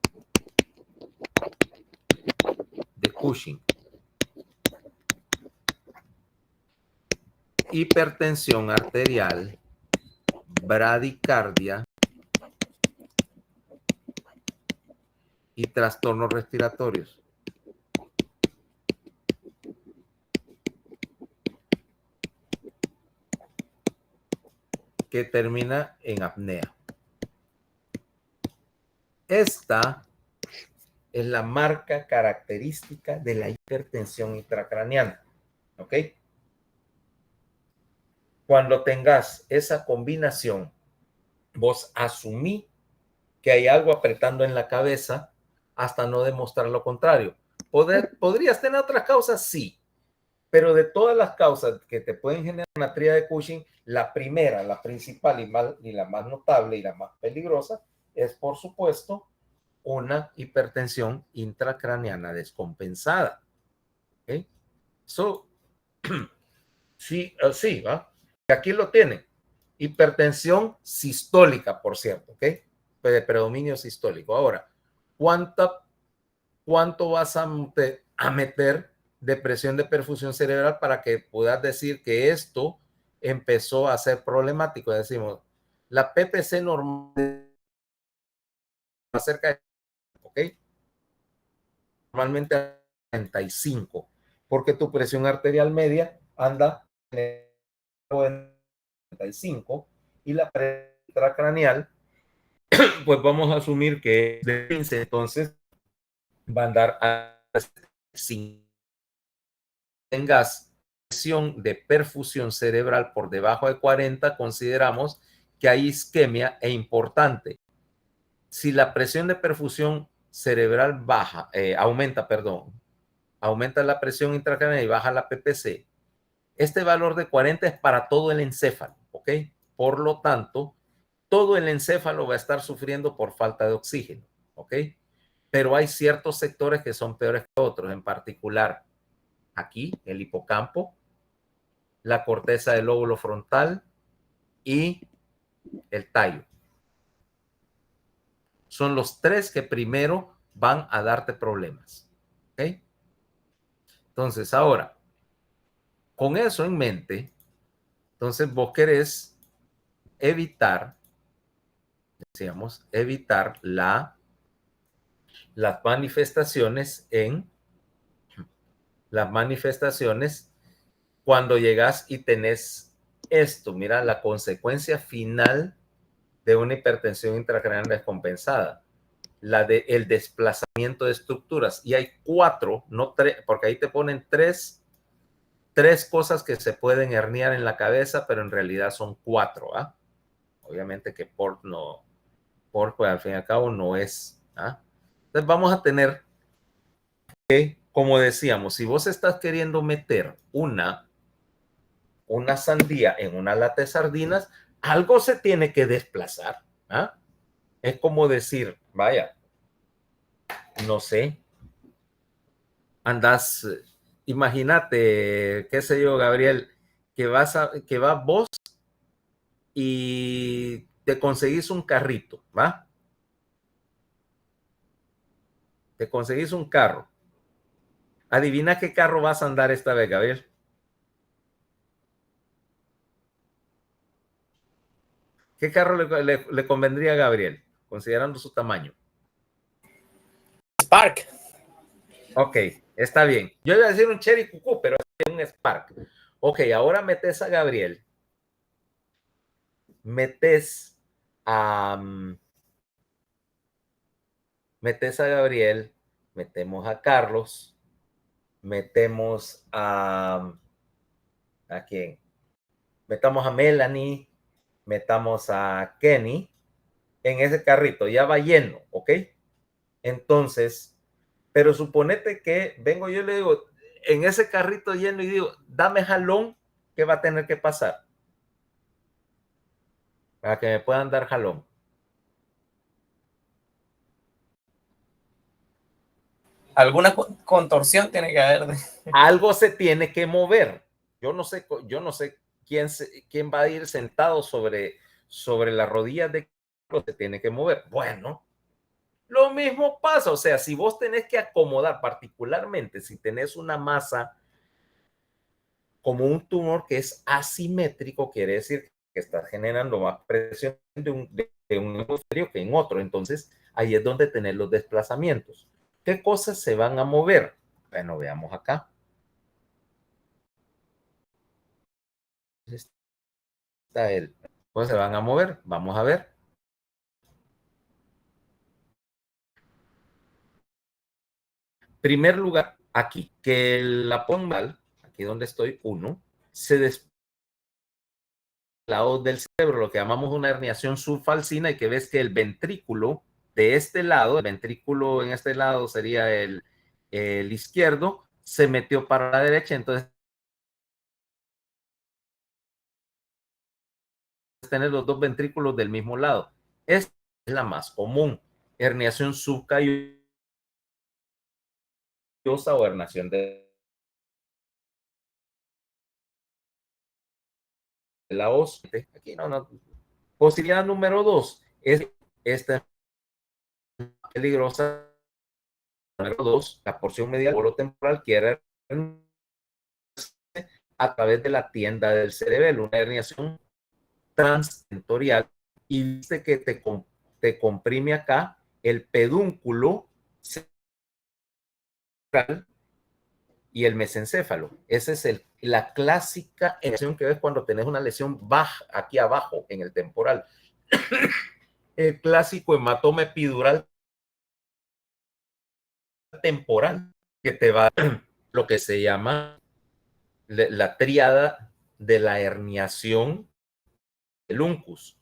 de Cushing. Hipertensión arterial, bradicardia y trastornos respiratorios. Que termina en apnea. Esta es la marca característica de la hipertensión intracraneana. ¿Ok? Cuando tengas esa combinación, vos asumí que hay algo apretando en la cabeza hasta no demostrar lo contrario. ¿Podrías tener otras causas? Sí. Pero de todas las causas que te pueden generar una tríada de Cushing, la primera, la principal y la más notable y la más peligrosa es, por supuesto, una hipertensión intracraneana descompensada. ¿Okay? Sí, sí, ¿va? Aquí lo tienen. Hipertensión sistólica, por cierto, ¿ok? De predominio sistólico. Ahora, ¿cuánto vas a meter de presión de perfusión cerebral para que puedas decir que esto empezó a ser problemático? Decimos, la PPC normal acerca de, ¿ok? Normalmente a 35, porque tu presión arterial media anda en 35 y la presión intracraneal, pues vamos a asumir que es de 15, entonces va a andar a 5. Tengas presión de perfusión cerebral por debajo de 40, consideramos que hay isquemia e importante. Si la presión de perfusión cerebral aumenta la presión intracraneal y baja la PPC, este valor de 40 es para todo el encéfalo, ¿ok? Por lo tanto, todo el encéfalo va a estar sufriendo por falta de oxígeno, ¿ok? Pero hay ciertos sectores que son peores que otros, en particular aquí, el hipocampo, la corteza del lóbulo frontal y el tallo. Son los tres que primero van a darte problemas, ¿ok? Entonces, ahora, con eso en mente, entonces vos querés evitar, decíamos, evitar las manifestaciones cuando llegas y tenés esto. Mira, la consecuencia final de una hipertensión intracraneal descompensada, el desplazamiento de estructuras. Y hay 4, no 3, porque ahí te ponen tres cosas que se pueden herniar en la cabeza, pero en realidad son 4. ¿Ah? Obviamente que por pues al fin y al cabo no es. ¿Ah? Entonces vamos a tener que, como decíamos, si vos estás queriendo meter una sandía en una lata de sardinas, algo se tiene que desplazar. ¿Ah? Es como decir, vaya, no sé, andas, imagínate, qué sé yo, Gabriel, que vas vos y te conseguís un carrito, ¿va? Te conseguís un carro. Adivina qué carro vas a andar esta vez, Gabriel. ¿Qué carro le convendría a Gabriel, considerando su tamaño? Spark. Ok, está bien. Yo iba a decir un Cherry Cucú, pero es un Spark. Ok, ahora metes a Gabriel. Metes a Gabriel, metemos a Carlos, metemos ¿a quién? Metamos a Melanie, metamos a Kenny en ese carrito, ya va lleno, ¿ok? Entonces, pero suponete que vengo yo y le digo, en ese carrito lleno y digo, dame jalón, ¿qué va a tener que pasar? Para que me puedan dar jalón. Alguna contorsión tiene que haber. Algo se tiene que mover. Yo no sé quién va a ir sentado sobre las rodillas de se tiene que mover. Bueno, lo mismo pasa, o sea, si vos tenés que acomodar, particularmente si tenés una masa como un tumor que es asimétrico, quiere decir que estás generando más presión de un hemisferio que en otro. Entonces, ahí es donde tenés los desplazamientos. ¿Qué cosas se van a mover? Bueno, veamos acá. Está él. Pues se van a mover. Vamos a ver. Primer lugar, aquí, que la pongal, aquí donde estoy, 1, se desplaza lado del cerebro, lo que llamamos una herniación subfalcina, y que ves que el ventrículo de este lado, el ventrículo en este lado sería el izquierdo, se metió para la derecha, entonces tener los dos ventrículos del mismo lado. Esta es la más común, herniación subcallosa o herniación de la hoz. Aquí no. Posibilidad número 2 es esta peligrosa. Número 2, la porción medial temporal quiere a través de la tienda del cerebelo, una herniación transtentorial, y dice que te comprime acá el pedúnculo central y el mesencéfalo. Esa es la clásica herniación que ves cuando tenés una lesión baja aquí abajo en el temporal. El clásico hematoma epidural temporal, que te va lo que se llama la tríada de la herniación del uncus.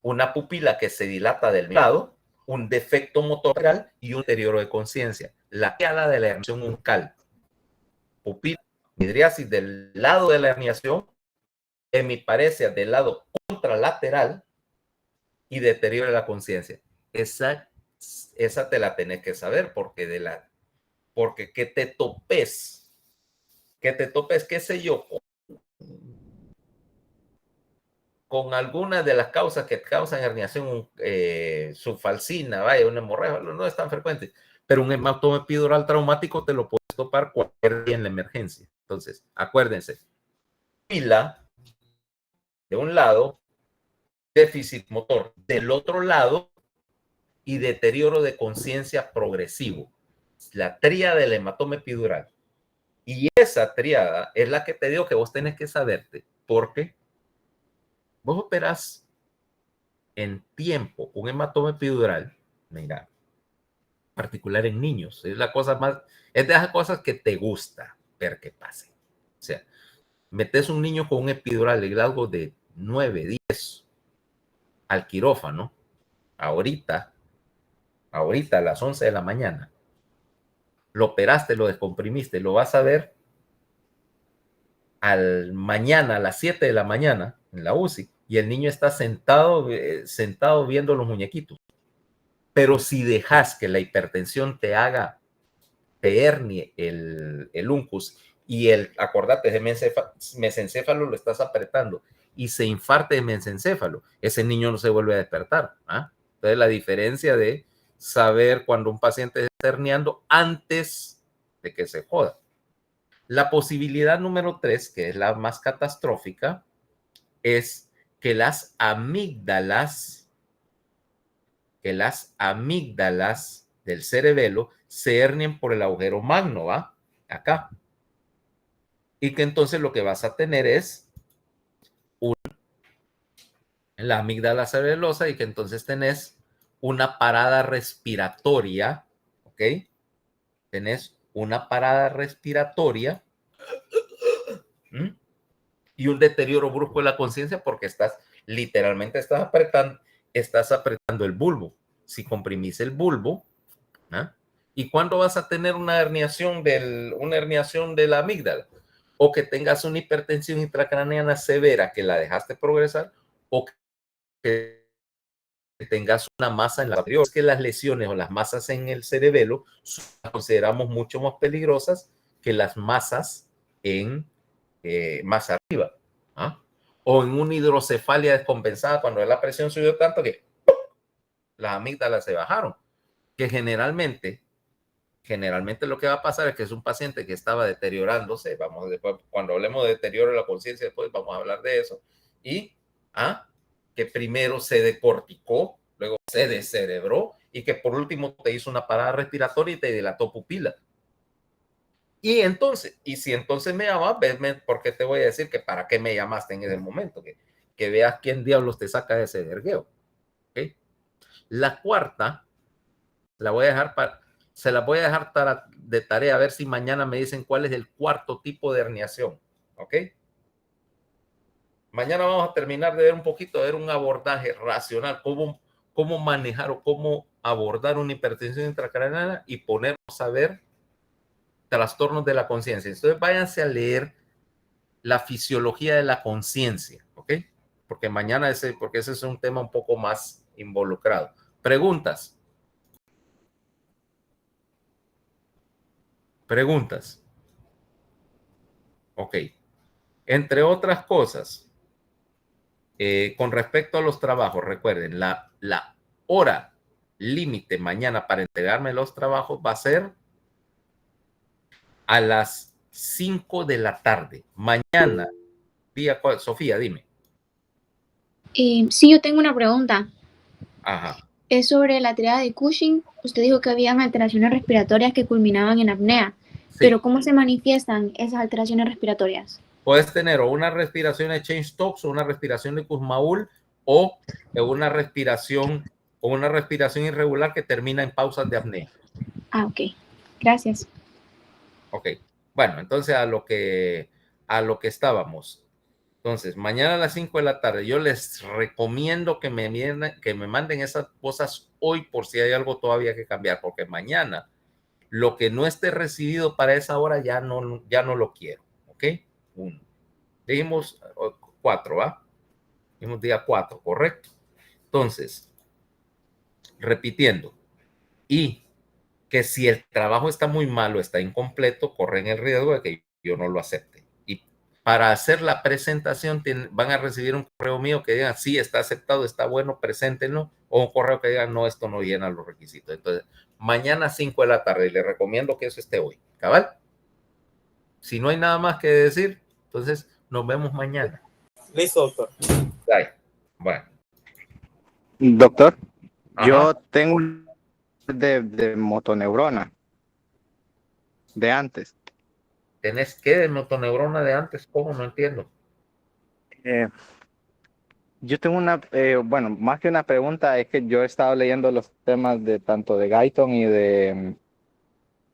Una pupila que se dilata del lado, un defecto motor y un deterioro de conciencia. La tríada de la herniación uncal. Pupila, midriasis del lado de la herniación, hemiparesia del lado contralateral y deterioro de la conciencia. Esa te la tenés que saber, porque que te topes, qué sé yo, con algunas de las causas que causan herniación subfalcina, vaya, una hemorragia, no es tan frecuente, pero un hematoma epidural traumático te lo puedes topar cualquier día en la emergencia. Entonces, acuérdense, pila de un lado, déficit motor del otro lado y deterioro de conciencia progresivo. La tríada del hematoma epidural. Y esa tríada es la que te digo que vos tenés que saberte, porque vos operás en tiempo un hematoma epidural, mira, particular en niños, es la cosa más, es de esas cosas que te gusta ver que pase. O sea, metes un niño con un epidural de grado de 9, 10 al quirófano, ahorita a las 11 de la mañana, lo operaste, lo descomprimiste, lo vas a ver al mañana a las 7 de la mañana en la UCI, y el niño está sentado viendo los muñequitos. Pero si dejas que la hipertensión te hernie el uncus, y acordate, el mesencéfalo lo estás apretando y se infarte el mesencéfalo, ese niño no se vuelve a despertar. Entonces, la diferencia de saber cuando un paciente está herniando antes de que se joda. La posibilidad número 3, que es la más catastrófica, es que las amígdalas del cerebelo se hernien por el agujero magno, ¿va? Acá. Y que entonces lo que vas a tener es la amígdala cerebelosa, y que entonces tenés una parada respiratoria, ¿ok? Tenés una parada respiratoria y un deterioro brusco de la conciencia, porque literalmente estás apretando el bulbo. Si comprimís el bulbo, ¿y cuándo vas a tener una herniación de la amígdala? O que tengas una hipertensión intracraneana severa que la dejaste progresar, o que tengas una masa en la anterior. Es que las lesiones o las masas en el cerebelo las consideramos mucho más peligrosas que las masas más arriba. o en una hidrocefalia descompensada cuando la presión subió tanto que las amígdalas se bajaron, que generalmente lo que va a pasar es que es un paciente que estaba deteriorándose, vamos después, cuando hablemos de deterioro de la conciencia, después vamos a hablar de eso, y que primero se decorticó, luego se descerebró, y que por último te hizo una parada respiratoria y te dilató pupila. Y entonces, si entonces me llamas, vesme, porque te voy a decir que para qué me llamaste en ese momento, que veas quién diablos te saca de ese vergueo. ¿Okay? La cuarta, se la voy a dejar de tarea a ver si mañana me dicen cuál es el cuarto tipo de herniación. ¿Ok? Mañana vamos a terminar de ver un poquito, de ver un abordaje racional, cómo manejar o cómo abordar una hipertensión intracraneana y ponernos a ver trastornos de la conciencia. Entonces váyanse a leer la fisiología de la conciencia, ¿ok? Porque mañana porque ese es un tema un poco más involucrado. Preguntas. Ok. Entre otras cosas, con respecto a los trabajos, recuerden, la hora límite mañana para entregarme los trabajos va a ser a las 5 de la tarde. Mañana, Sofía, dime. Sí, yo tengo una pregunta. Ajá. Es sobre la triada de Cushing. Usted dijo que habían alteraciones respiratorias que culminaban en apnea. Sí. Pero ¿cómo se manifiestan esas alteraciones respiratorias? Puedes tener o una respiración de Cheyne-Stokes o una respiración de Kussmaul o una respiración irregular que termina en pausas de apnea. Ok. Gracias. Ok. Bueno, entonces a lo que estábamos. Entonces, mañana a las 5 de la tarde, yo les recomiendo que me manden esas cosas hoy por si hay algo todavía que cambiar, porque mañana lo que no esté recibido para esa hora ya no lo quiero. ¿Ok? 1. Dijimos 4, ¿va? Dijimos día 4, ¿correcto? Entonces, repitiendo, y que si el trabajo está muy malo, está incompleto, corren el riesgo de que yo no lo acepte. Y para hacer la presentación van a recibir un correo mío que diga, sí, está aceptado, está bueno, preséntenlo, o un correo que diga, no, esto no llena los requisitos. Entonces, mañana 5 de la tarde, les recomiendo que eso esté hoy. ¿Cabal? Si no hay nada más que decir, entonces nos vemos mañana. Listo, doctor. Bye. Bueno. Doctor, Ajá. yo tengo de motoneurona de antes. ¿Tenés qué de motoneurona de antes? ¿Cómo? No entiendo. Yo tengo bueno, más que una pregunta, es que yo he estado leyendo los temas de tanto de Guyton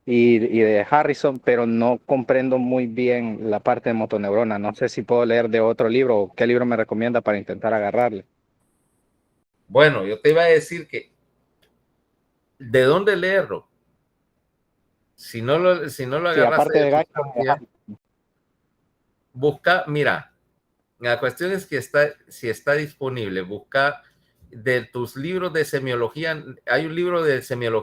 y de Harrison, pero no comprendo muy bien la parte de motoneurona. No sé si puedo leer de otro libro o qué libro me recomienda para intentar agarrarle. Bueno, yo te iba a decir que ¿de dónde leerlo? Si no lo agarras, sí, aparte de Guyton, busca, mira, la cuestión es que si está disponible, busca de tus libros de semiología. Hay un libro de semiología